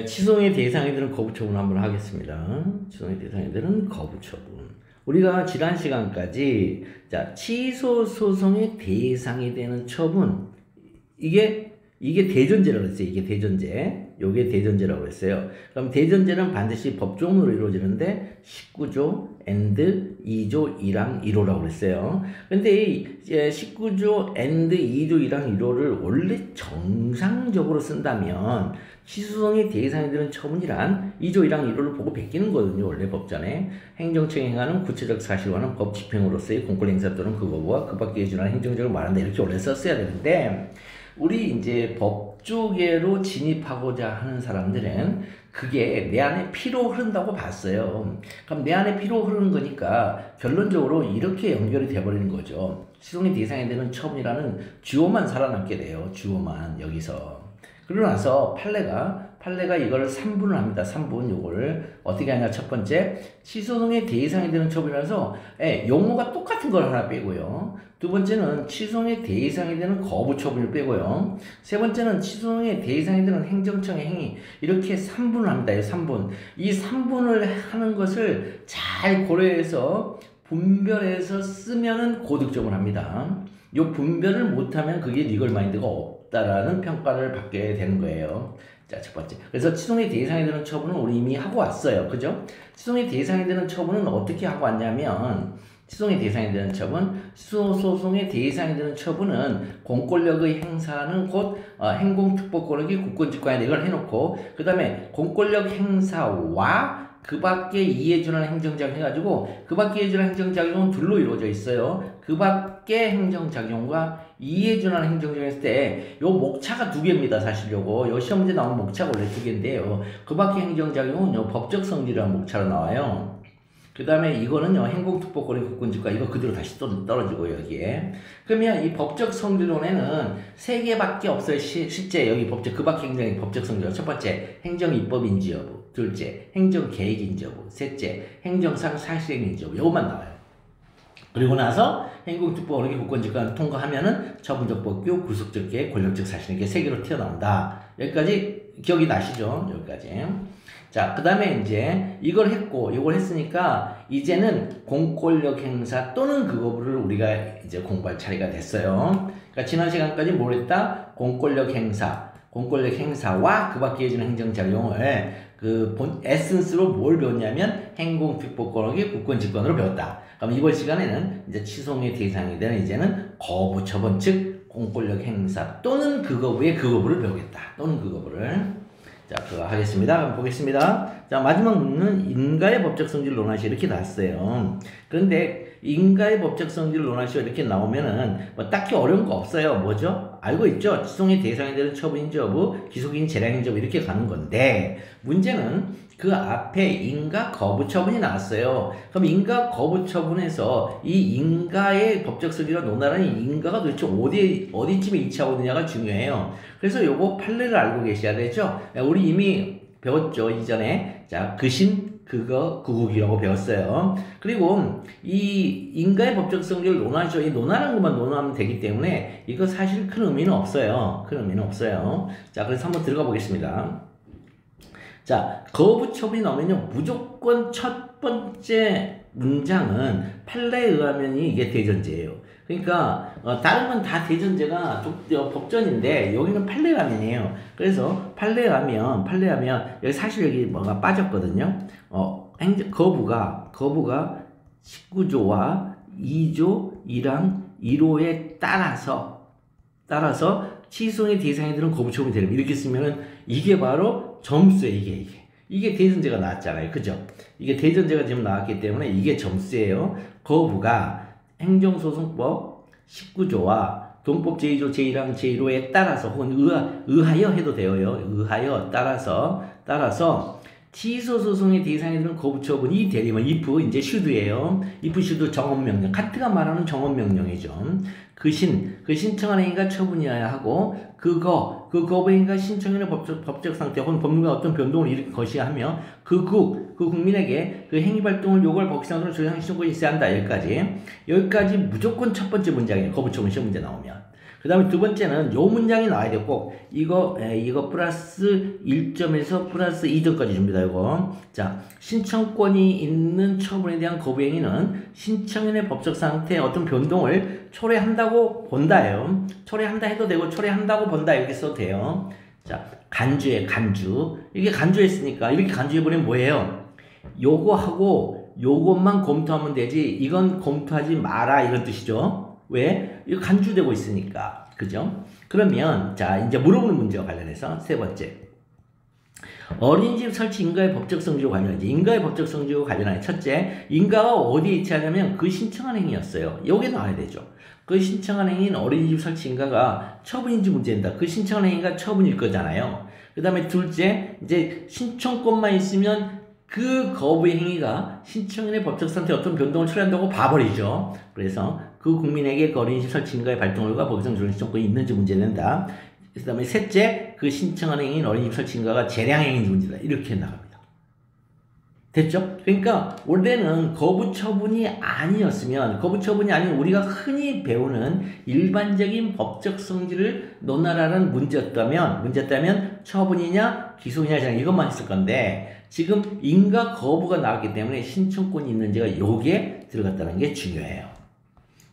취소의 대상이 되는 거부처분 한번 하겠습니다. 취소의 대상이 되는 거부처분. 우리가 지난 시간까지 취소 소송의 대상이 되는 처분, 이게 대전제라고 했어요. 이게 대전제. 요게 대전제라고 했어요. 그럼 대전제는 반드시 법조문으로 이루어지는데 19조 and 2조 1항 1호라고 했어요. 근데 이 19조 and 2조 1항 1호를 원래 정상적으로 쓴다면 취소성의 대상이 되는 처분이란 2조 1항 1호를 보고 베끼는 거거든요. 원래 법전에. 행정청이 행하는 구체적 사실과는 법 집행으로서의 공권 행사 또는 그 거부와 그 밖에 준하는 행정적을 말한다. 이렇게 원래 썼어야 되는데 우리 이제 법조계로 진입하고자 하는 사람들은 그게 내 안에 피로 흐른다고 봤어요. 그럼 내 안에 피로 흐르는 거니까 결론적으로 이렇게 연결이 돼버리는 거죠. 취소의 대상이 되는 처분이라는 주어만 살아남게 돼요. 주어만 여기서. 그러고 나서 판례가 이걸 3분을 합니다. 3분 요거를 어떻게 하냐. 첫 번째, 취소성의 대상이 되는 처분이라서 용어가 똑같은 걸 하나 빼고요. 두 번째는 취소성의 대상이 되는 거부 처분을 빼고요. 세 번째는 취소성의 대상이 되는 행정청의 행위. 이렇게 3분을 합니다. 3분. 이 3분을 하는 것을 잘 고려해서 분별해서 쓰면은 고득점을 합니다. 요 분별을 못하면 그게 리걸 마인드가 없다라는 평가를 받게 되는 거예요. 자, 첫 번째. 그래서 취소의 대상이 되는 처분은 우리 이미 하고 왔어요. 그죠? 취소의 대상이 되는 처분은 어떻게 하고 왔냐면, 취소의 대상이 되는 처분, 취소소송의 대상이 되는 처분은 공권력의 행사는 곧 행공특보권력이 국권직관에 이걸 해놓고, 그 다음에 공권력 행사와 그 밖에 이해준하는 행정작용 해가지고 그 밖에 이해준하는 행정작용은 둘로 이루어져 있어요. 그 밖에 행정작용과 이해준하는 행정작용 했을 때 요 목차가 두 개입니다. 사실 요 시험 문제 나오는 목차가 원래 두 개인데요. 그 밖에 행정작용은 요 법적 성질이라는 목차로 나와요. 그 다음에 이거는요, 행공특보권의 국권직관, 이거 그대로 다시 떨어지고, 여기에. 그러면 이 법적 성질론에는 세 개밖에 없어요. 실제 여기 그 밖에 행정의 법적 성질론. 첫 번째, 행정입법인지 여부. 둘째, 행정계획인지 여부. 셋째, 행정상 사실행위인지 여부. 요것만 나와요. 그리고 나서 행공특보권의 국권직관을 통과하면은 처분적 법규, 구속적 계획, 권력적 사실행, 이게 세 개로 튀어나온다. 여기까지 기억이 나시죠? 여기까지. 자, 그 다음에 이제 이걸 했고, 이걸 했으니까 이제는 공권력 행사 또는 그 거부를 우리가 이제 공부할 차례가 됐어요. 그러니까 지난 시간까지 뭘 했다? 공권력 행사와 그 밖에 해주는 행정작용을 에센스로 뭘 배웠냐면 행공특보권의 국권직관으로 배웠다. 그럼 이번 시간에는 이제 취소의 대상이 되는 이제는 거부처분, 즉 공권력 행사 또는 그 거부의 그 거부를 배우겠다. 또는 그 거부를. 자, 그거 하겠습니다. 그럼 보겠습니다. 자, 마지막 문은 인가의 법적 성질 논하시 이렇게 나왔어요. 그런데 인가의 법적 성질 논하시가 이렇게 나오면은 뭐 딱히 어려운 거 없어요. 뭐죠? 알고 있죠? 취소의 대상이 되는 처분인지 여부, 기속인 재량인지 여부 이렇게 가는 건데 문제는 그 앞에 인가 거부 처분이 나왔어요. 그럼 인가 거부 처분에서 이 인가의 법적 성질과 논하는 이 인가가 도대체 어디쯤에 위치하고 있느냐가 중요해요. 그래서 요거 판례를 알고 계셔야 되죠. 우리 이미 배웠죠, 이전에. 자, 그신, 그거, 구국이라고 배웠어요. 그리고 이 인가의 법적 성질을 논하죠. 이 논하는 것만 논하면 되기 때문에 이거 사실 큰 의미는 없어요. 큰 의미는 없어요. 자, 그래서 한번 들어가 보겠습니다. 자, 거부 처분이 나오면요, 무조건 첫 번째 문장은 판례에 의하면 이게 대전제예요. 그러니까 다른 건 다 대전제가 법전인데 여기는 판례라면이에요. 그래서 판례라면 여기 사실 여기 뭐가 빠졌거든요. 거부가 19조와 2조 1항 1호에 따라서 취소의 대상이 되는 거부 처분이 되는 이렇게 쓰면은 이게 바로 점수예요. 이게 대전제가 나왔잖아요. 그죠? 이게 대전제가 지금 나왔기 때문에 이게 점수예요. 거부가 행정소송법 19조와 동법 제2조 제1항 제1호에 따라서 혹은 의하여 해도 돼요. 의하여 따라서 취소소송의 대상이 되는 거부처분이 되려면 if 이제 should예요. if should 정언명령. 카트가 말하는 정언명령이죠. 그 신청한 행위가 처분이어야 하고 그 거부 행위가 신청인의 법적 상태 혹은 법률과 어떤 변동을 일으킨 것이야 하며 그 국민에게 그 행위 발동을 요구할 법상으로 조장시킨 것이 있어야 한다. 여기까지 무조건 첫 번째 문장이에요. 거부처분 시험 문제 나오면. 그 그 다음에 두 번째는 요 문장이 나와야 돼요. 꼭 이거 플러스 1점에서 플러스 2점까지 줍니다. 이거. 자, 신청권이 있는 처분에 대한 거부 행위는 신청인의 법적 상태에 어떤 변동을 초래한다고 본다예요. 초래한다 해도 되고 초래한다고 본다 이렇게 써도 돼요. 자, 간주에 간주. 이게 간주했으니까 이렇게 간주해버리면 뭐예요? 요거하고 요것만 검토하면 되지 이건 검토하지 마라 이런 뜻이죠. 왜? 이거 간주되고 있으니까. 그죠? 그러면 자 이제 물어보는 문제와 관련해서 세 번째 어린이집 설치 인가의 법적 성질과 관련하지. 인가의 법적 성질과 관련하여 첫째 인가가 어디에 위치하냐면 그 신청한 행위였어요. 여기 나와야 되죠. 그 신청한 행위는 어린이집 설치 인가가 처분인지 문제인다. 그 신청한 행위가 처분일 거잖아요. 그 다음에 둘째 이제 신청권만 있으면 그 거부의 행위가 신청인의 법적 상태에 어떤 변동을 초래한다고 봐버리죠. 그래서 그 국민에게 그 어린이집 설치 인가의 발동을과 법상 조정 신청권이 있는지 문제된다. 그 다음에 셋째 그 신청한 행위인 어린이집 설치 인가가 재량 행위인지 문제다. 이렇게 나갑니다. 됐죠? 그러니까 원래는 거부 처분이 아니었으면 거부 처분이 아닌 우리가 흔히 배우는 일반적인 법적 성질을 논하라는 문제였다면 처분이냐 기소냐 이것만 했을 건데 지금 인가 거부가 나왔기 때문에 신청권이 있는지가 요게 들어갔다는 게 중요해요.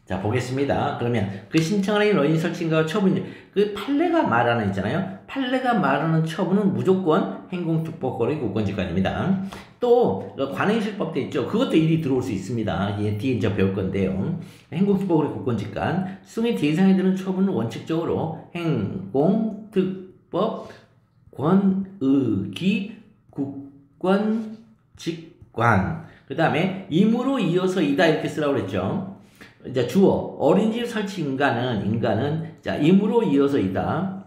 자 보겠습니다. 그러면 그 신청하는 어린이 설치인가가 처분이 그 판례가 말하는 있잖아요. 판례가 말하는 처분은 무조건 행공특법권의 국권직관입니다. 또 관행실법 돼 있죠. 그것도 일이 들어올 수 있습니다. 예, 뒤에 이제 배울 건데요. 행공특법권의 국권직관 수의 대상에 드는 처분은 원칙적으로 행공특법 권의기 국권직관 그 다음에 임으로 이어서 이다 이렇게 쓰라고 그랬죠. 이제 주어 어린이집 설치 인가는 자 임으로 이어서 이다.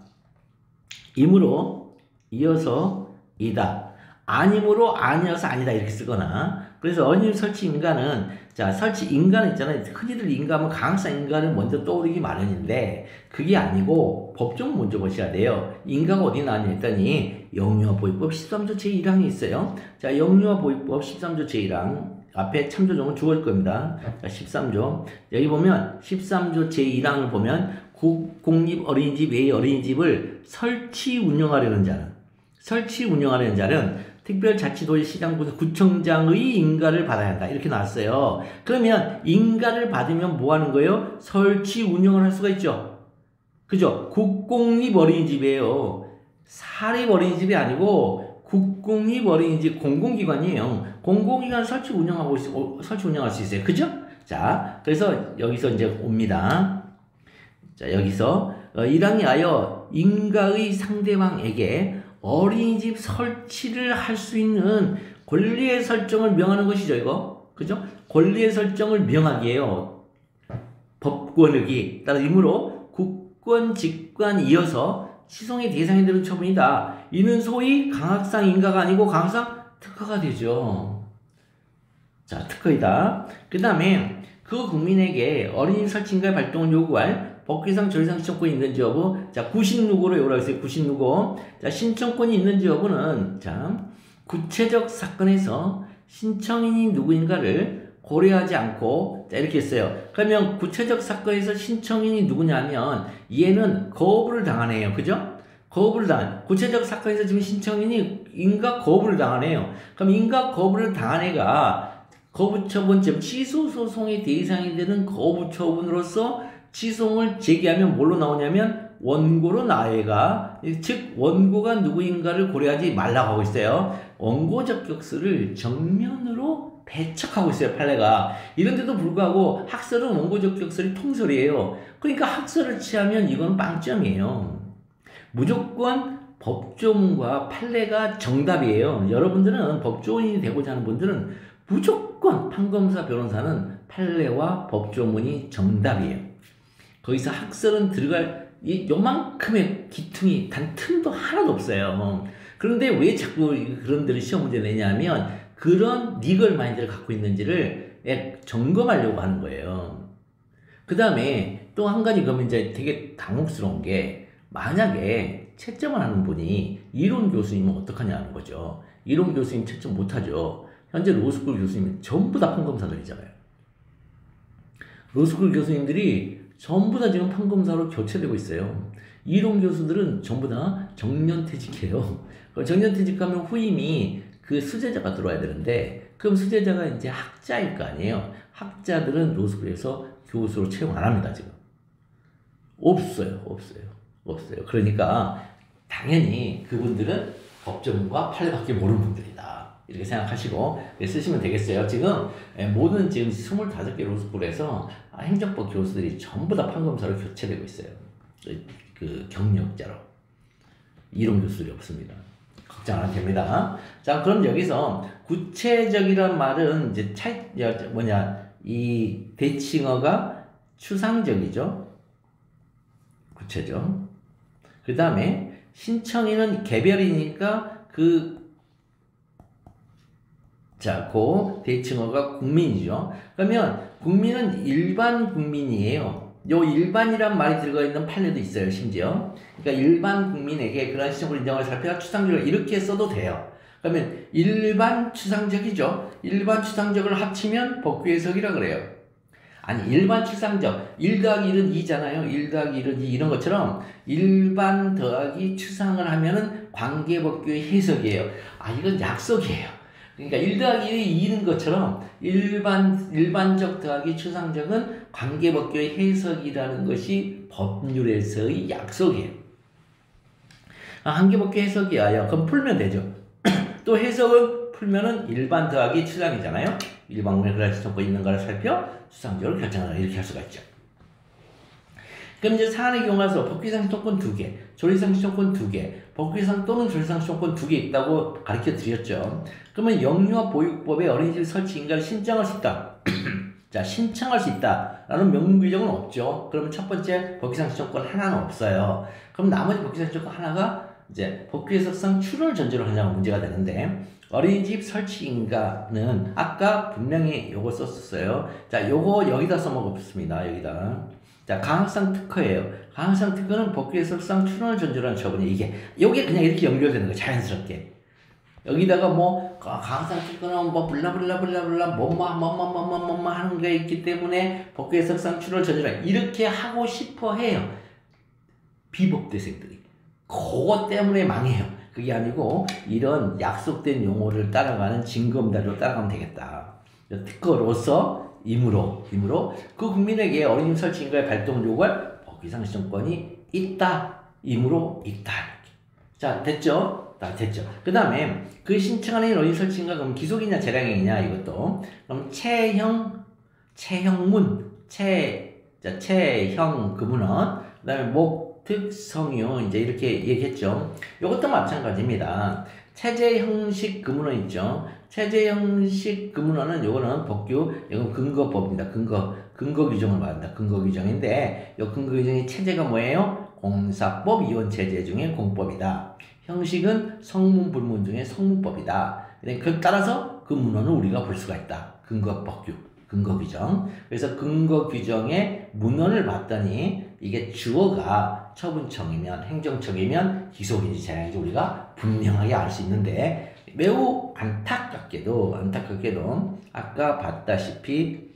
임으로 이어서 이다. 아님으로 아니어서 아니다 이렇게 쓰거나 그래서 어린이집 설치 인가는 자 설치 인가는 있잖아요. 흔히들 인가하면 강학상 인가를 먼저 떠오르기 마련인데 그게 아니고 법정 먼저 보셔야 돼요. 인가가 어디 나왔냐 했더니 영유아보호법 13조 제1항이 있어요. 자 영유아보호법 13조 제1항 앞에 참조정은 주어질 겁니다. 자, 13조. 여기 보면 13조 제1항을 보면 공립 어린이집 외의 어린이집을 설치 운영하려는 자는 특별자치도시 시장부서 구청장의 인가를 받아야 한다. 이렇게 나왔어요. 그러면 인가를 받으면 뭐 하는 거예요? 설치 운영을 할 수가 있죠. 그죠? 국공립 어린이집이에요. 사립 어린이집이 아니고 국공립 어린이집 공공기관이에요. 공공기관 설치 운영할 수 있어요. 그죠? 자, 그래서 여기서 이제 옵니다. 자, 여기서 1항에 하여 인가의 상대방에게 어린이집 설치를 할 수 있는 권리의 설정을 명하는 것이죠, 이거. 그죠? 권리의 설정을 명하기에요. 법권의기. 따라 이므로 국권, 직관 이어서 시송의 대상이 되는 처분이다. 이는 소위 강학상 인가가 아니고 강학상 특허가 되죠. 자, 특허이다. 그 다음에 그 국민에게 어린이집 설치 인가의 발동을 요구할 법규상 조례상 신청권이 있는지 여부. 자, 구신누구로 요구하고 있어요. 구신누구. 자, 신청권이 있는지 여부는 자, 구체적 사건에서 신청인이 누구인가를 고려하지 않고 자 이렇게 했어요. 그러면 구체적 사건에서 신청인이 누구냐면 얘는 거부를 당하네요. 그죠? 거부를 당한 구체적 사건에서 지금 신청인이 인가 거부를 당하네요. 그럼 인가 거부를 당한 애가 거부처분 취소소송의 대상이 되는 거부처분으로서 취소를 제기하면 뭘로 나오냐면 원고로 나애가 즉 원고가 누구인가를 고려하지 말라고 하고 있어요. 원고 적격서를 정면으로 배척하고 있어요. 판례가. 이런데도 불구하고 학설은 원고 적격설이 통설이에요. 그러니까 학설을 취하면 이건 빵점이에요. 무조건 법조문과 판례가 정답이에요. 여러분들은 법조인이 되고자 하는 분들은 무조건 판검사 변호사는 판례와 법조문이 정답이에요. 거기서 학설은 들어갈 요만큼의 기퉁이 단 틈도 하나도 없어요. 그런데 왜 자꾸 그런 데를 시험 문제 내냐면 그런 리걸 마인드를 갖고 있는지를 점검하려고 하는 거예요. 그 다음에 또 한 가지 그러면 이제 되게 당혹스러운 게 만약에 채점을 하는 분이 이론 교수님은 어떡하냐는 거죠. 이론 교수님 채점 못하죠. 현재 로스쿨 교수님은 전부 다 판검사들이잖아요. 로스쿨 교수님들이 전부 다 지금 판검사로 교체되고 있어요. 이론 교수들은 전부 다 정년퇴직해요. 정년퇴직하면 후임이 그 수재자가 들어와야 되는데, 그럼 수재자가 이제 학자일 거 아니에요. 학자들은 로스쿨에서 교수로 채용 안 합니다, 지금. 없어요. 그러니까 당연히 그분들은 법조문과 판례밖에 모르는 분들이다, 이렇게 생각하시고 쓰시면 되겠어요. 지금 모든 지금 25개 로스쿨에서 행정법 교수들이 전부 다 판검사로 교체되고 있어요. 그 경력자로. 이론 교수들이 없습니다. 걱정 안 해도 됩니다. 자, 그럼 여기서 구체적이란 말은 이제 이 대칭어가 추상적이죠. 구체적. 그 다음에 신청인은 개별이니까 그 대칭어가 국민이죠. 그러면 국민은 일반 국민이에요. 요 일반이란 말이 들어가 있는 판례도 있어요, 심지어. 그러니까 일반 국민에게 그러한 시정을 인정할 살펴야 추상적을 이렇게 써도 돼요. 그러면 일반 추상적이죠. 일반 추상적을 합치면 법규 해석이라 그래요. 아니, 일반 추상적 1 더하기 1은 2잖아요. 1 더하기 1은 2 이런 것처럼 일반 더하기 추상을 하면은 관계법규의 해석이에요. 아, 이건 약속이에요. 그러니까 1 더하기 1이 2는 것처럼 일반적 더하기 추상적은 관계법규의 해석이라는 것이 법률에서의 약속이에요. 관계법규 해석이야. 그럼 풀면 되죠. 또 해석은 풀면은 일반 더하기 추상이잖아요. 일반 국민의 그럴 시점권 있는가를 살펴 추상적으로 결정하라, 이렇게 할 수가 있죠. 그럼 이제 사안의 경우 와서 법규상 시정권 2개, 조례상 시정권 2개, 법규상 또는 조례상 시정권 2개 있다고 가르쳐 드렸죠. 그러면 영유아 보육법에 어린이집 설치 인가를 신청할 수 있다. 자, 신청할 수 있다라는 명문 규정은 없죠. 그러면 첫 번째 법규상 시정권 하나는 없어요. 그럼 나머지 법규상 시정권 하나가 이제 법규 해석상 출원을 전제로 하냐가 문제가 되는데, 어린이집 설치 인가는 아까 분명히 요거 썼었어요. 자, 요거 여기다 써먹었습니다. 여기다. 자, 강학상 특허예요. 강학상 특허는 법규 해석상 출원을 전제로 하는 처분이 요게 그냥 이렇게 연결되는 거예요. 자연스럽게. 여기다가 뭐 강학상 특허는 뭐 블라블라블라블라 뭐뭐 하는 게 있기 때문에 법규 해석상 출원을 전제로 이렇게 하고 싶어 해요. 비법대생들이. 그것 때문에 망해요. 그게 아니고 이런 약속된 용어를 따라가는 징검다리로 따라가면 되겠다. 특허로서 임으로 그 국민에게 어린이집 설치 인가의 발동을 요구할 법규상 시정권이 있다. 임으로 있다. 이렇게. 자, 됐죠? 됐죠. 그 다음에 그 신청하는 어린이집 설치 인가 그럼 기속이냐 재량이냐 이것도. 그럼 체형문 체형 금문원 그 다음에 특성유 이제 이렇게 얘기했죠. 이것도 마찬가지입니다. 체제 형식 금문원 있죠. 체제 형식 금문원은 요거는 법규, 이건 근거법입니다. 근거 규정을 말한다. 근거 규정인데 요 근거 규정의 체제가 뭐예요? 공사법 이원 체제 중에 공법이다. 형식은 성문 불문 중에 성문법이다. 그 따라서 그 문헌을 우리가 볼 수가 있다. 근거법규. 근거 규정. 그래서 근거 규정의 문헌을 봤더니 이게 주어가 처분청이면 행정청이면 기속인지 재량인지 우리가 분명하게 알 수 있는데 매우 안타깝게도 아까 봤다시피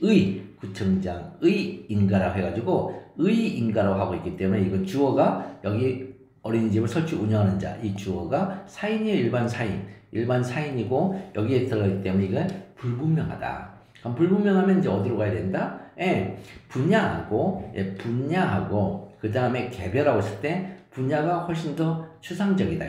구청장의 인가라고 해가지고 의 인가라고 하고 있기 때문에 이건 주어가 여기 어린이집을 설치 운영하는 자, 이 주어가 사인이에요. 일반 사인이고 여기에 들어가기 때문에 이건 불분명하다. 그럼 불분명하면 이제 어디로 가야 된다? 분야하고 그 다음에 개별하고 있을 때 분야가 훨씬 더 추상적이다.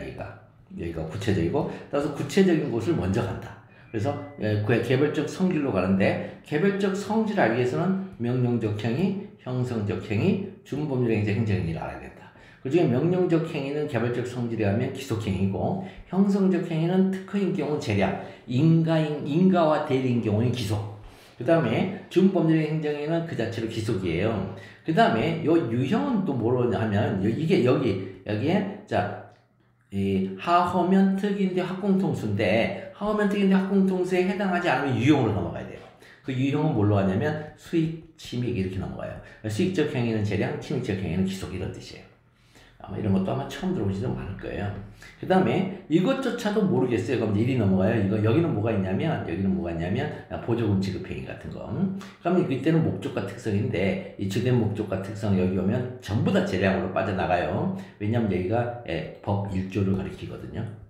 여기가 구체적이고 따라서 구체적인 곳을 먼저 간다. 그래서 개별적 성질로 가는데 개별적 성질을 알기 위해서는 명령적 행위, 형성적 행위, 준법률 행정행위를 알아야 된다. 그 중에 명령적 행위는 개별적 성질에 하면 기속행위고 형성적 행위는 특허인 경우 재량, 인가와 대리인 경우는 기속. 그 다음에 준법률의 행정행위는 그 자체로 기속이에요. 그 다음에 요 유형은 또 뭐로 하면 이게 여기에 이 하허면 특인대 학공통수인데 하허면 특인대 학공통수에 해당하지 않으면 유형으로 넘어가야 돼요. 그 유형은 뭘로 하냐면 수익, 침익 이렇게 넘어가요. 수익적 행위는 재량, 침익적 행위는 기속 이런 뜻이에요. 아마 이런 것도 아마 처음 들어보시는 분 많을 거예요. 그 다음에 이것조차도 모르겠어요. 그럼 이제 1이 넘어가요. 여기는 뭐가 있냐면, 보조금 지급행위 같은 거. 그러면 이때는 목적과 특성인데, 이 주된 목적과 특성 여기 오면 전부 다 재량으로 빠져나가요. 왜냐면 여기가 법 1조를 가리키거든요.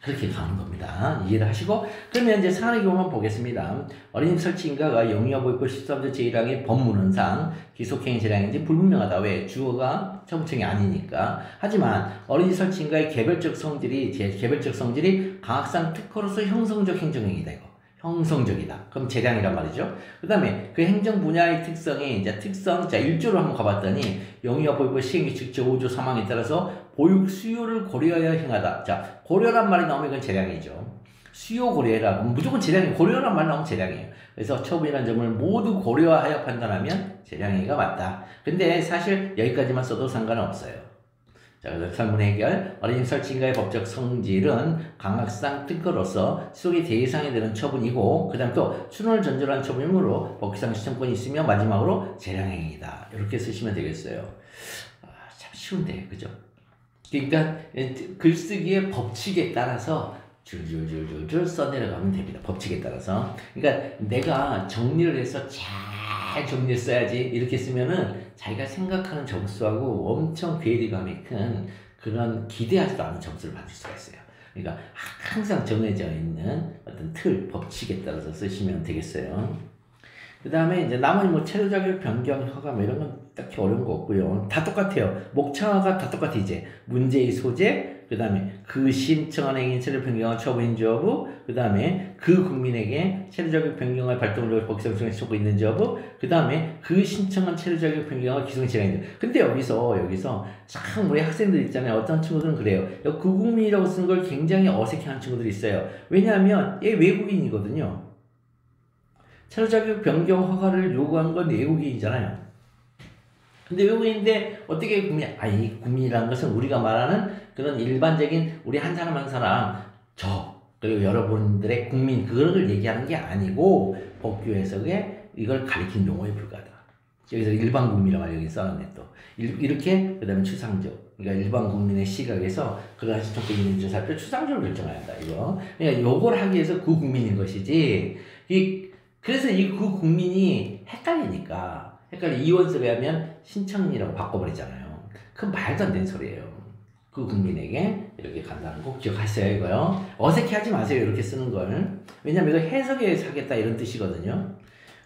그렇게 가는 겁니다. 이해를 하시고, 그러면 이제 사안의 경우만 보겠습니다. 어린이 설치 인가가 영유아보 있고 13조 제1항의 법문헌상 기속행위 재량인지 불분명하다. 왜? 주어가 처분청이 아니니까. 하지만 어린이 설치 인가의 개별적 성질이 강학상 특허로서 형성적 행정행위다. 이거. 형성적이다. 그럼 재량이란 말이죠. 그 다음에 그 행정 분야의 특성이 이제 자 1조로 한번 가봤더니 영유아 보육부 시행규칙 제5조 3항에 따라서 보육 수요를 고려하여 행하다. 자, 고려란 말이 나오면 이건 재량이죠. 수요 고려라. 무조건 재량이에요. 고려란 말 나오면 재량이에요. 그래서 처분이라는 점을 모두 고려하여 판단하면 재량행위가 맞다. 근데 사실 여기까지만 써도 상관없어요. 자, 그래서 설문 해결. 어린이 설치인가의 법적 성질은 강학상 특허로서 수록의 대상이 되는 처분이고, 그 다음 또 순원을 전제로 한 처분이므로 법기상 시청권이 있으며 마지막으로 재량행위이다. 이렇게 쓰시면 되겠어요. 참 쉬운데, 그죠? 그러니까 글쓰기의 법칙에 따라서 줄줄줄줄 써내려가면 됩니다. 법칙에 따라서. 그러니까 내가 정리를 해서 잘 정리했어야지 이렇게 쓰면은 자기가 생각하는 점수하고 엄청 괴리감이 큰 그런 기대하지도 않은 점수를 받을 수가 있어요. 그러니까 항상 정해져 있는 어떤 틀, 법칙에 따라서 쓰시면 되겠어요. 그 다음에 이제 나머지 뭐 체류 자격 변경 허가 뭐 이런 건 딱히 어려운 거 없고요. 다 똑같아요. 목차가 다 똑같아 이제. 문제의 소재, 그 다음에 그 신청한 행위 체류 변경한 처분인지 여부, 그 다음에 그 국민에게 체류 자격 변경할 발동을 법기상 신청고 있는지 여부, 그 다음에 그 신청한 체류 자격 변경할 기성 실행인지. 근데 여기서 참 우리 학생들 있잖아요. 어떤 친구들은 그래요. 그 국민이라고 쓰는 걸 굉장히 어색해하는 친구들이 있어요. 왜냐하면 얘 외국인이거든요. 체류 자격 변경 허가를 요구한 건 외국인이잖아요. 근데 외국인인데 어떻게 국민, 이 국민이라는 것은 우리가 말하는 그런 일반적인 우리 한 사람 한 사람, 그리고 여러분들의 국민, 그걸 얘기하는 게 아니고 법규 해석에 이걸 가리킨 용어에 불과하다. 여기서 일반 국민이라고 여기 써놨네 또. 이렇게, 그 다음에 추상적. 그러니까 일반 국민의 시각에서 그러한 시청권 있는지 살펴 추상적으로 결정해야 한다, 이거. 그러니까 요걸 하기 위해서 그 국민인 것이지, 그래서 그 국민이 헷갈리니까, 이원섭에 하면 신청이라고 바꿔버리잖아요. 그건 말도 안 되는 소리예요. 그 국민에게 이렇게 간다는 거 꼭 기억하세요, 이거요. 어색해 하지 마세요, 이렇게 쓰는 걸. 왜냐면 이거 해석에 의해서 하겠다 이런 뜻이거든요.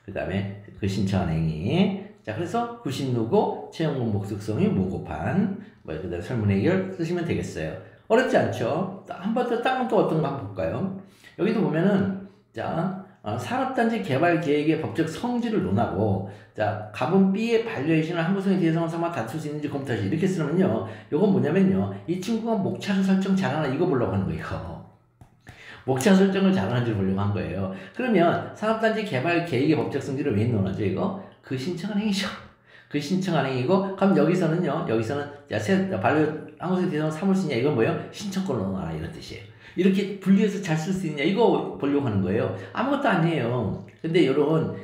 그 다음에 그 신청한 행위. 자, 그래서 구신누고 채용문 목적성이 모급한, 그 다음에 설문 해결 쓰시면 되겠어요. 어렵지 않죠? 한 번 더 다른 또 어떤 거 한번 볼까요? 여기도 보면은, 자, 산업단지 개발 계획의 법적 성질을 논하고, 자, 가분 B의 반려의신을 항구성의 대상을 삼아 다툴 수 있는지 검토하시. 이렇게 쓰면요, 요건 뭐냐면요, 이 친구가 목차를 설정 잘하나 이거 보려고 하는 거예요. 목차 설정을 잘하는지 보려고 한 거예요. 그러면 산업단지 개발 계획의 법적 성질을 왜 논하죠, 이거? 그 신청한 행위죠. 그 신청한 행위고, 그럼 여기서는 반려 항구성의 대상을 삼을 수 있냐, 이건 뭐예요? 신청권을 논하라, 이런 뜻이에요. 이렇게 분리해서 잘 쓸 수 있냐 이거 보려고 하는 거예요. 아무것도 아니에요. 근데 이런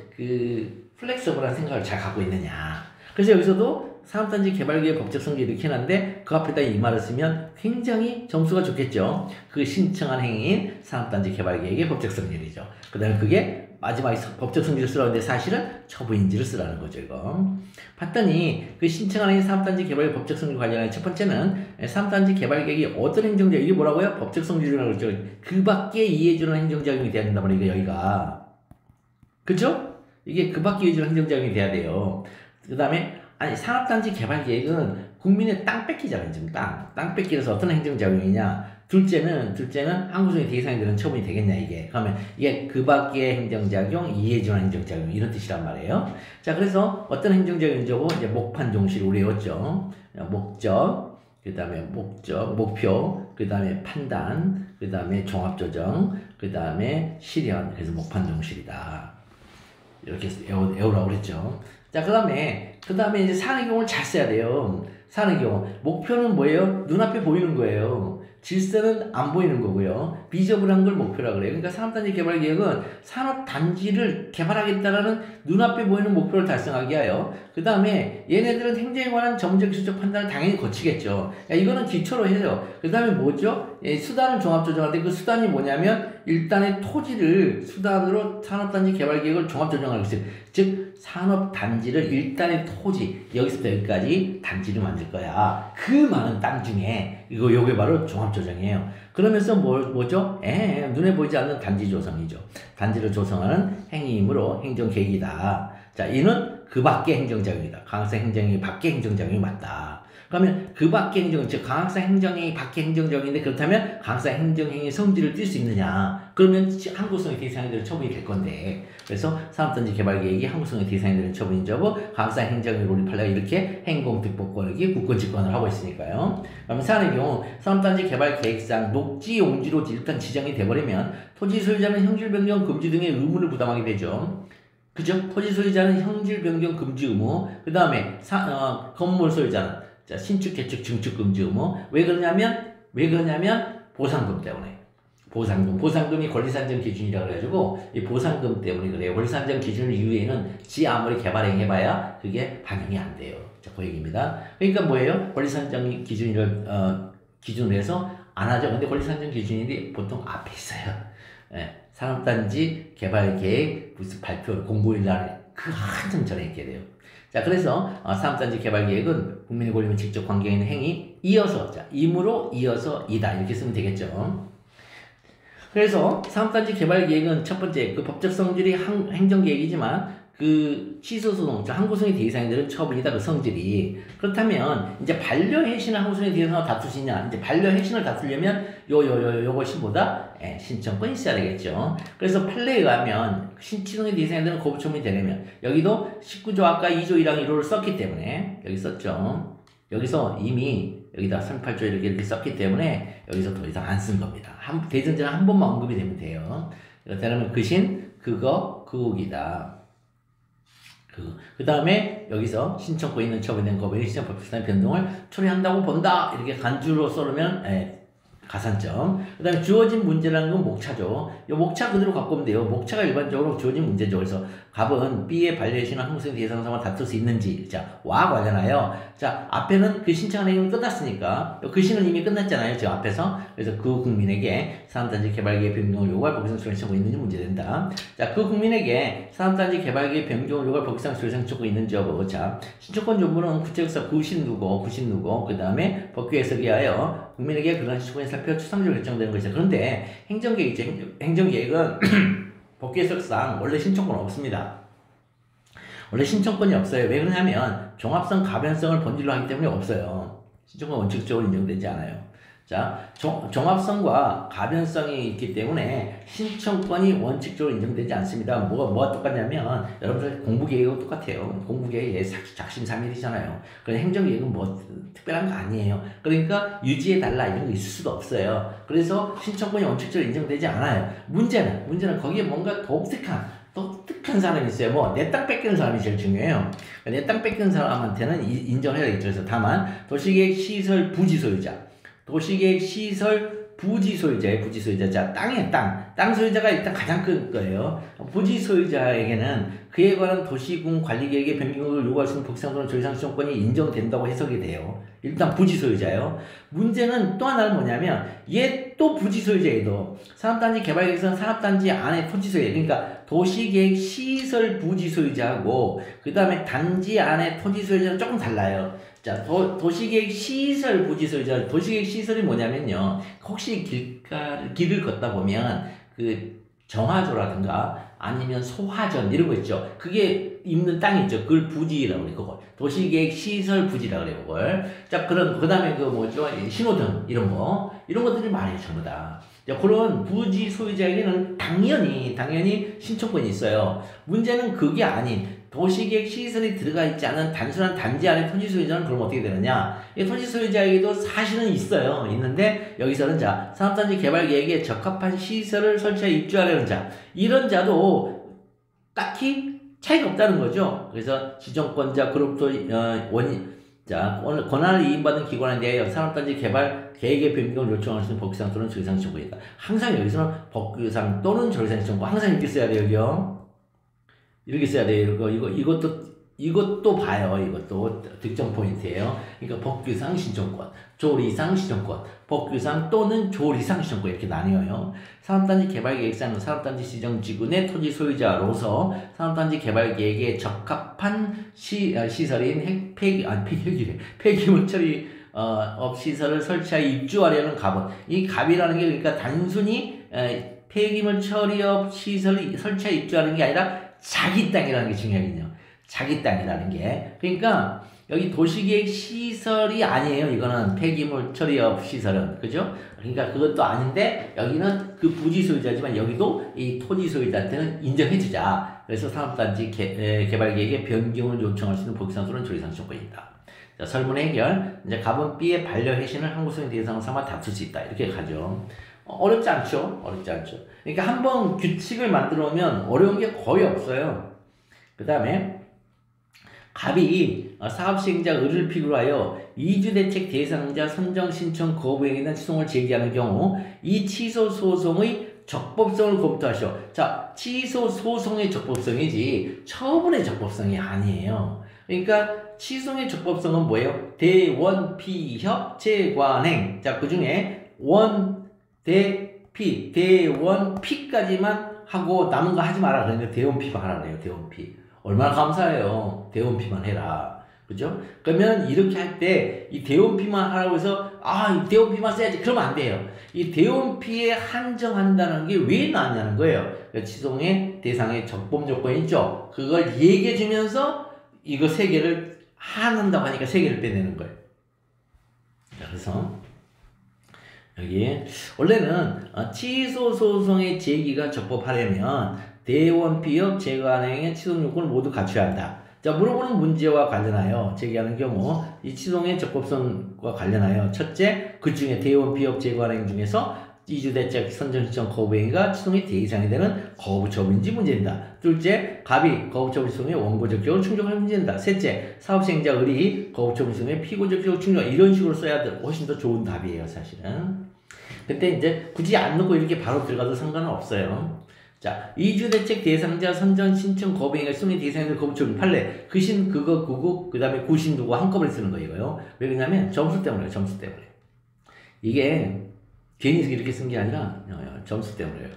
플렉서블한 생각을 잘 갖고 있느냐. 그래서 여기서도 산업단지 개발계획 법적 성질 이렇게 해놨는데 그 앞에다 이 말을 쓰면 굉장히 점수가 좋겠죠. 그 신청한 행위인 산업단지 개발계획의 법적 성질이죠. 그 다음에 그게 마지막에 법적 성질을 쓰라는데 사실은 처분인지를 쓰라는 거죠, 이거. 봤더니 그 신청한 행위 산업단지 개발계획 법적 성질 관련한 첫 번째는 산업단지 개발계획이 어떤 행정적, 이게 뭐라고요? 법적 성질이라고 그러죠. 그 밖에 이해해주는 행정작용이 돼야 된단 말이에요, 여기가. 그죠? 이게 그 밖에 이해해주는 행정작용이 돼야 돼요. 그 다음에 산업단지 개발계획은 국민의 땅 뺏기잖아요, 지금 땅 뺏기라서 어떤 행정작용이냐. 둘째는 항구성의 대상이 되는 처분이 되겠냐, 이게. 그러면 이게 그 밖의 행정작용, 이해해주는 행정작용, 이런 뜻이란 말이에요. 자, 그래서 어떤 행정작용인지 이제 목판 종실 우리 외웠죠. 목적, 그 다음에 목표, 그 다음에 판단, 그 다음에 종합조정, 그 다음에 실현, 그래서 목판 종실이다. 이렇게 외우라고 그랬죠. 자, 그 다음에 이제 사안의 경우를 잘 써야 돼요. 사안의 경우. 목표는 뭐예요? 눈앞에 보이는 거예요. 질서는 안 보이는 거고요. 비저블한 걸 목표라 그래요. 그러니까 산업단지 개발 계획은 산업단지를 개발하겠다라는 눈앞에 보이는 목표를 달성하기 위하여 그 다음에 얘네들은 행정에 관한 전문적 기술적 판단을 당연히 거치겠죠. 이거는 기초로 해요. 그 다음에 뭐죠? 수단을 종합 조정하는데 그 수단이 뭐냐면 일단의 토지를 수단으로 산업단지 개발계획을 종합 조정하고 있어요. 즉 산업단지를 일단의 토지 여기서부터 여기까지 단지를 만들 거야. 그 많은 땅 중에 요게 바로 종합 조정이에요. 그러면서 뭐죠? 눈에 보이지 않는 단지 조성이죠. 단지를 조성하는 행위이므로 행정계획이다. 자, 이는 그 밖의 행정작용이다. 강학사 행정이 밖의 행정작용이 맞다. 그러면 그 밖의 행정, 즉 강학사 행정이 밖의 행정작용인데 그렇다면 강학사 행정행위 성질을 띌 수 있느냐? 그러면 항구성의 대상이 되는 처분이 될 건데 그래서 산업단지 개발계획이 항구성의 대상이 되는 처분인 저고 강학사 행정을 고립하려고 이렇게 행공특보권에게 국권집권을 하고 있으니까요. 그러면 사안의 경우 산업단지 개발계획상 녹지 용지로 일단 지정이 돼버리면 토지 소유자는 형질 변경 금지 등의 의무를 부담하게 되죠. 그죠? 토지 소유자는 형질 변경 금지 의무, 그 다음에 건물 소유자는 자, 신축, 개축, 증축 금지 의무. 왜 그러냐면 보상금 때문에. 보상금이 권리산정 기준이라고 해가지고 이 보상금 때문에 그래요. 권리산정 기준 이후에는 지 아무리 개발행 해봐야 그게 반영이 안 돼요. 자, 그 얘기입니다. 그러니까 뭐예요? 권리산정 기준을 기준으로 해서 안 하죠. 근데 권리산정 기준이 보통 앞에 있어요. 산업단지 개발계획 무슨 발표 공고일날 그 한참 전에 있게 돼요. 자, 그래서 산업단지 개발계획은 국민의 권리와 직접 관계 있는 행위 이어서 자, 임으로 이어서 이다 이렇게 쓰면 되겠죠. 그래서 산업단지 개발계획은 첫 번째 그 법적 성질이 행정계획이지만 그 취소소송, 항구성의 대상이 되는 처분이다. 그 성질이. 그렇다면 이제 반려해신을 항구성의 대상으로 다툴 수 있냐? 이제 반려해신을 다투려면 요것이 뭐다? 신청권이 있어야 되겠죠. 그래서 판례에 의하면 취소의 대상이 되는 거부처분이 되려면 여기도 19조 아까 2조 1항 1호를 썼기 때문에 여기 썼죠. 여기서 이미 여기다 38조 이렇게 썼기 때문에 여기서 더 이상 안 쓴 겁니다. 대전제는 한 번만 언급이 되면 돼요. 그렇다면 그신 그곡이다. 그 다음에 여기서 신청권 있는 처분된 법의 시장법규상 변동을 초래한다고 본다. 이렇게 간주로 써놓으면 가산점. 그 다음에 주어진 문제라는 건 목차죠. 이 목차 그대로 갖고 오면 돼요. 목차가 일반적으로 주어진 문제죠. 그래서 갑은 B의 반려신한 항구성 대상상을 다툴 수 있는지. 자, 와 관련하여. 자, 앞에는 그 신청한 행위는 끝났으니까. 그 시는 이미 끝났잖아요. 저 앞에서. 그래서 그 국민에게 산업단지 개발계획 변경을 요구할 법규상 소유신청권이 있는지 문제된다. 자, 그 국민에게 산업단지 개발계획 변경을 요구할 법규상 소유신청권이 있는지 여부. 자, 신청권 조문은 구체적사 구신 누구, 그 다음에 법규 해석에 하여 국민에게 그런 신청권이 살펴 추상적으로 결정되는 것이죠. 그런데 행정계획이죠. 행정계획은 법규 해석상 원래 신청권 없습니다. 원래 신청권이 없어요. 왜 그러냐면 종합성, 가변성을 본질로 하기 때문에 없어요. 신청권 원칙적으로 인정되지 않아요. 자, 종합성과 가변성이 있기 때문에 신청권이 원칙적으로 인정되지 않습니다. 뭐가 똑같냐면 여러분들 공부계획은 똑같아요. 공부계획 작심삼일이잖아요. 그래서 행정계획은 뭐 특별한 거 아니에요. 그러니까 유지해달라 이런 거 있을 수도 없어요. 그래서 신청권이 원칙적으로 인정되지 않아요. 문제는 거기에 뭔가 독특한 사람이 있어요. 뭐 내 땅 뺏기는 사람이 제일 중요해요. 내 땅 뺏기는 사람한테는 인정해야 되겠죠. 그래서 다만 도시계획 시설 부지 소유자, 도시계획 시설 부지 소유자. 자, 땅 소유자가 일단 가장 큰 거예요. 부지 소유자에게는 그에 관한 도시군 관리계획의 변경을 요구할 수 있는 법상도는 조이상 신청권이 인정된다고 해석이 돼요. 일단 부지 소유자예요. 문제는 또 하나는 뭐냐면 얘 또 부지 소유자에도 산업단지 개발계획에서는 산업단지 안에 토지 소유자, 그러니까 도시계획 시설 부지 소유자하고 그 다음에 단지 안에 토지 소유자는 조금 달라요. 자, 도시계획 시설 부지 소유자, 도시계획 시설이 뭐냐면요. 혹시 길을 걷다 보면 그 정화조라든가 아니면 소화전 이런 거 있죠. 그게 있는 땅이 있죠. 그걸 부지라고 그래, 그걸. 도시계획 시설 부지라고 그래, 그걸. 자, 그 다음에 그 뭐죠? 신호등, 이런 것들이 많아요, 전부 다. 자, 그런 부지 소유자에게는 당연히 신청권이 있어요. 문제는 그게 아닌 도시계획 시설이 들어가 있지 않은 단순한 단지 안에 토지 소유자는 그럼 어떻게 되느냐? 이 토지 소유자에게도 사실은 있어요. 있는데 여기서는 자, 산업단지 개발계획에 적합한 시설을 설치해 입주하려는 자, 이런 자도 딱히 차이가 없다는 거죠. 그래서 지정권자 그룹도 권한을 이인받은 기관에 대하여 산업단지 개발 계획의 변경을 요청할 수 있는 법규상 또는 조례상 신청권이다. 항상 여기서는 법규상 또는 조례상 신청권 항상 이렇게 써야 돼요, 여기요. 이렇게 써야 돼요. 이것도 봐요. 이것도 득점 포인트예요. 그러니까 법규상 신청권, 조리상 신청권, 법규상 또는 조리상 신청권 이렇게 나뉘어요. 산업단지 개발계획상은 산업단지 지정지구 내 토지 소유자로서 산업단지 개발계획에 적합한 시설인 폐기물 처리 업 시설을 설치하여 입주하려는 갑은, 이 갑이라는 게 그러니까 단순히 폐기물 처리업 시설을 설치하여 입주하는 게 아니라 자기 땅이라는 게 중요하거든요. 자기 땅이라는 게. 그러니까 여기 도시계획 시설이 아니에요. 이거는 폐기물 처리업 시설은. 그죠? 그러니까 그것도 아닌데 여기는 그 부지 소유자지만 여기도 이 토지 소유자한테는 인정해주자. 그래서 산업단지 개발계획에 변경을 요청할 수 있는 법규상 또는 조리상 신청권이다. 자, 설문의 해결. 이제 갑은 B의 반려해신을 항구성의 대상으로 삼아 다툴 수 있다. 이렇게 가죠. 어렵지 않죠? 어렵지 않죠. 그러니까 한번 규칙을 만들어 오면 어려운 게 거의 없어요. 그 다음에 갑이 사업시행자 의뢰를 필요로 하여 이주대책 대상자 선정 신청 거부행위에 대한 취소를 제기하는 경우 이 취소 소송의 적법성을 검토하시오. 자, 취소 소송의 적법성이지 처분의 적법성이 아니에요. 그러니까 취소의 적법성은 뭐예요? 대원, 피협, 재관행. 자, 그 중에 원, 대, 피, 대원, 피까지만 하고 남은 거 하지 마라. 그러니까 대원, 피만 하라 그래요. 대원, 피. 얼마나 감사해요. 대원, 피만 해라. 그죠? 그러면 이렇게 할 때 이 대원, 피만 하라고 해서 이 대원, 피만 써야지. 그러면 안 돼요. 이 대원, 피에 한정한다는 게 왜 나왔냐는 거예요. 그러니까 취소의 대상의 적법 조건이 있죠. 그걸 얘기해 주면서 이거 세 개를 한다고 하니까 세 개를 빼내는 거예요. 자, 그래서 여기 원래는 취소 소송의 제기가 적법하려면 대원, 피협, 재관행의 취소 요건을 모두 갖춰야 한다. 자, 물어보는 문제와 관련하여 제기하는 경우 이 취소의 적법성과 관련하여 첫째, 그 중에 대원, 피협, 재관행 중에서 이주대책 선정신청 거부행위가 취소의 대상이 되는 거부처분인지 문제된다. 둘째, 갑이 거부처분 시송의 원고적 적을 충족할 문제된다. 셋째, 사업시행자 의리 거부처분 시송의 피고적 적을 충족. 이런 식으로 써야 훨씬 더 좋은 답이에요, 사실은. 근데 이제 굳이 안 넣고 이렇게 바로 들어가도 상관은 없어요. 자, 이주대책 대상자 선정 신청 거부행위가 취소의 대상이 되는 거부처분 판례. 그신, 그거, 구국, 그 다음에 구신, 누구 한꺼번에 쓰는 거 이거요. 왜 그러냐면 점수 때문에요, 점수 때문에. 이게 괜히 이렇게 쓴 게 아니라 점수 때문에요.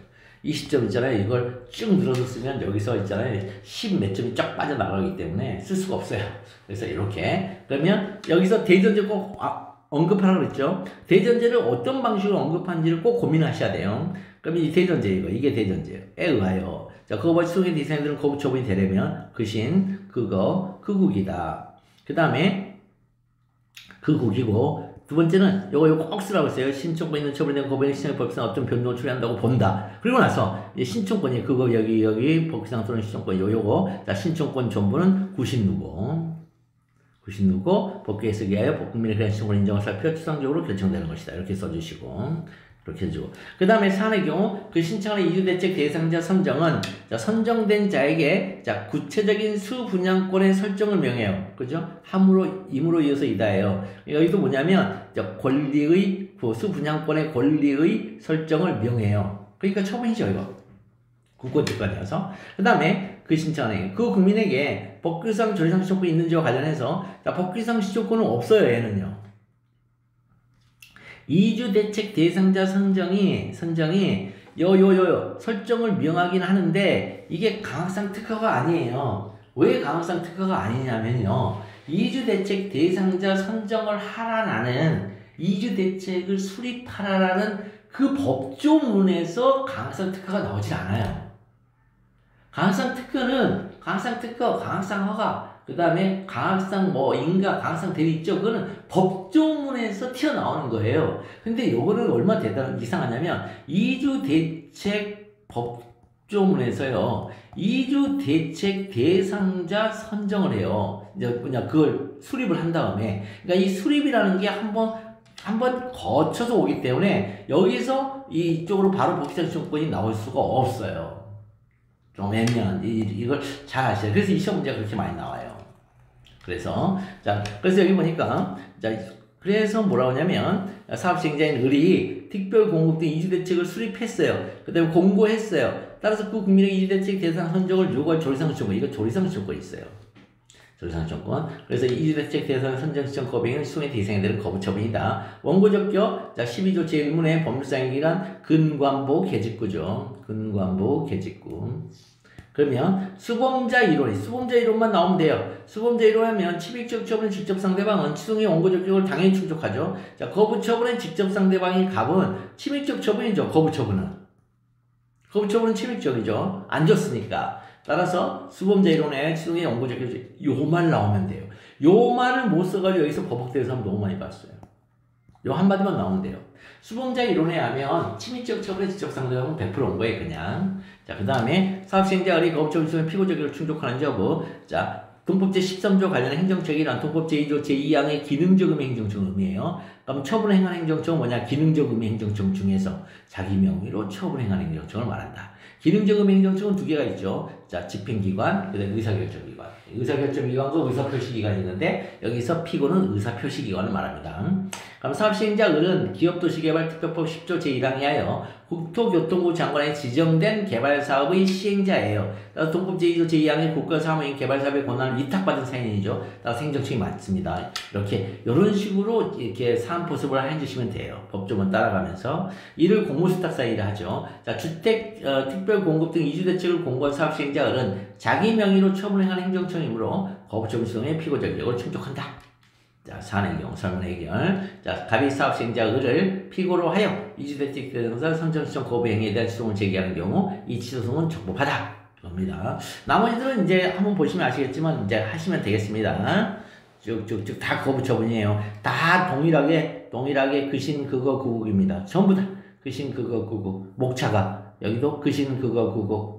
20점 있잖아요. 이걸 쭉 늘어서 쓰면 여기서 있잖아요. 10 몇 점이 쫙 빠져나가기 때문에 쓸 수가 없어요. 그래서 이렇게. 그러면 여기서 대전제 꼭 언급하라고 그랬죠. 대전제를 어떤 방식으로 언급하는지를 꼭 고민하셔야 돼요. 그럼 이 대전제 이게 대전제에 의하여. 자, 거부 취소의 대상들은 거부 처분이 되려면 그신, 그거, 그국이다. 그 다음에 그국이고 두 번째는 요거 꼭 쓰라고 했어요. 신청권 있는 처분된 거부행 신청의 법상 어떤 변동을 처리한다고 본다. 그리고 나서 신청권이 그거 여기 법상 또는 신청권 요거. 자, 신청권 전부는 구신누고 법규에 쓰기 위하여 국민의 그런 신청권 인정을 살펴 추상적으로 결정되는 것이다. 이렇게 써주시고 이렇게 해주고 그 다음에 사안의 경우 그 신청하는 이주대책 대상자 선정은 자, 선정된 자에게 자, 구체적인 수분양권의 설정을 명해요. 그죠? 함으로 임으로 이어서 이다예요. 여기도 뭐냐면 자, 권리의 수분양권의 권리의 설정을 명해요. 그러니까 처분이죠 이거. 국권주권이어서 그 다음에 그 신청하는 그 국민에게 법규상 조리상 신청권이 있는지와 관련해서 자, 법규상 신청권은 없어요. 얘는요. 이주대책 대상자 선정이 설정을 명하긴 하는데 이게 강학상 특허가 아니에요. 왜 강학상 특허가 아니냐면요. 이주대책 대상자 선정을 하라는 이주대책을 수립하라라는 그 법조문에서 강학상 특허가 나오질 않아요. 강학상 특허, 강학상 허가, 그 다음에 강학상 인가, 강학상 대리 있죠? 그거는 법조문에서 튀어나오는 거예요. 근데 요거는 얼마나 이상하냐면, 이주대책 법조문에서요, 이주대책 대상자 선정을 해요. 이제 그걸 수립을 한 다음에. 그러니까 이 수립이라는 게 한번 거쳐서 오기 때문에, 여기서 이쪽으로 바로 법규상 신청권이 나올 수가 없어요. 좀 애매한, 이걸 잘 아셔야 돼요. 그래서 이 시험 문제가 그렇게 많이 나와요. 그래서 여기 보니까, 그래서 뭐라고 하냐면 사업시행자인 을이 특별 공급 등 이주대책을 수립했어요. 그 다음에 공고했어요. 따라서 그 국민에게 이주대책 대상 선정을 요구할 조리상시청권, 이거 조리상시청권이 있어요. 조리상시청권. 그래서 이주대책 대상 선정 시청 거부행위는 수송의 대상이 되는 거부처분이다. 원고적격, 자 12조 제1문의 법률상의 기간 근관보 개직구죠. 근관보 개직구. 그러면 수범자 이론만 나오면 돼요. 수범자 이론하면 침입적 처분의 직접 상대방은 취소의 원고적격을 당연히 충족하죠. 자, 거부처분의 직접 상대방이 갑은 침입적 처분이죠. 거부처분은 침입적이죠. 안 줬으니까. 따라서 수범자 이론에 취소의 원고적격 요 말 나오면 돼요. 요 말을 못 써가지고 여기서 버벅대는 사람 너무 많이 봤어요. 요 한마디만 나오면 돼요. 수범자 이론에 하면 침입적 처분의 직접 상대방은 100%온 거예요, 그냥. 자, 그 다음에 사업시행자 을이 거부처분 수행 피고적격을 충족하는 여부. 자, 동법제 13조 관련한 행정처이란 동법 제2조 제2항의 기능적 의미 행정청 의미예요. 그럼 처분 행한 행정청은 뭐냐? 기능적 의미 행정청 중에서 자기 명의로 처분 행한 행정청을 말한다. 기능적 의미 행정청은 두 개가 있죠. 자, 집행기관, 그 다음에 의사결정기관. 의사결정기관과 의사표시기관이 있는데 여기서 피고는 의사표시기관을 말합니다. 그럼 사업시행자 을은 기업도시개발특별법 10조 제1항에 하여 국토교통부 장관에 지정된 개발사업의 시행자예요. 따라서 동법 제2조 제2항의 국가사무인 개발사업의 권한을 위탁받은 사인이죠. 따라서 행정청이 맞습니다. 이렇게 이런 식으로 이렇게 사안포습을 해주시면 돼요. 법조문 따라가면서 이를 공무수탁사이라 하죠. 자, 주택 특별공급 등 이주대책을 공고한 사업시행자 을은 자기 명의로 처분행한 행정청이므로 거부처분 수송의 피고적격을 충족한다. 자, 사안의 경우 설문 해결. 자, 갑이 사업시행자 을을 피고로 하여 이주대책 대상자 선정시청 거부행위에 대한 취소를 제기하는 경우 이 취소송은 적법하다. 겁니다. 나머지들은 이제 한번 보시면 아시겠지만 이제 하시면 되겠습니다. 쭉쭉쭉 다 거부처분이에요. 다 동일하게 그신 그거 구국입니다. 전부 다 그신 그거 구국. 목차가 여기도 그신 그거 구국.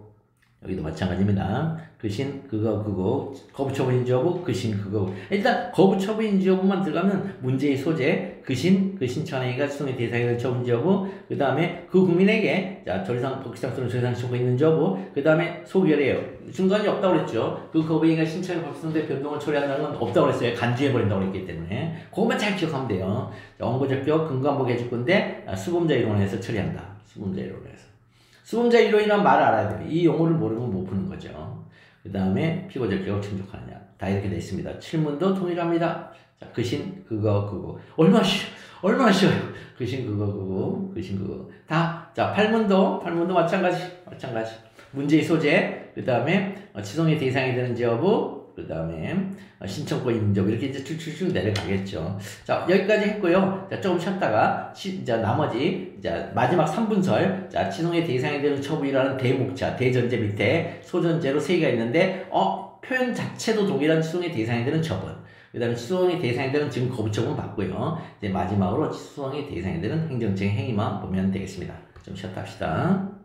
여기도 마찬가지입니다. 그신 그거 그거. 거부처분인지 여부 그신 그거. 일단 거부처분인지 여부만 들어가면 문제의 소재 그신 신청행위가 수송의 대상이 될 처분인지 여부. 그 다음에 그 국민에게 자 조리상 법기상 또는 조리상시청이 있는지 여부. 그 다음에 소결이에요. 중간이 없다고 그랬죠. 그 거부행위가 신청의 법상대 변동을 처리한다는 건 없다고 그랬어요. 간주해버린다고 그랬기 때문에 그것만 잘 기억하면 돼요. 원고적격 근간보 개직구인데 수범자 이론에서 처리한다. 수범자 이론에서. 수범자 이론이란 말을 알아야 돼요. 이 용어를 모르면 못 푸는 거죠. 그 다음에 피고적격을 충족하느냐. 다 이렇게 되어 있습니다. 7문도 동일합니다. 자, 그신, 그거. 얼마나 쉬워요. 그신, 그거. 다. 자, 8문도 마찬가지. 문제의 소재. 그 다음에 취소의 대상이 되는지 여부. 그 다음에 신청권 있는지 여부. 이렇게 이제 쭉쭉쭉 내려가겠죠. 자, 여기까지 했고요. 자, 조금 쉬었다가, 자, 나머지, 자, 마지막 3분설. 자, 취소의 대상이 되는 처분이라는 대목차, 대전제 밑에 소전제로 3개가 있는데, 표현 자체도 동일한 취소의 대상이 되는 처분. 그 다음에 취소의 대상이 되는 지금 거부처분 받고요. 이제 마지막으로 취소의 대상이 되는 행정적인 행위만 보면 되겠습니다. 좀 쉬었다 합시다.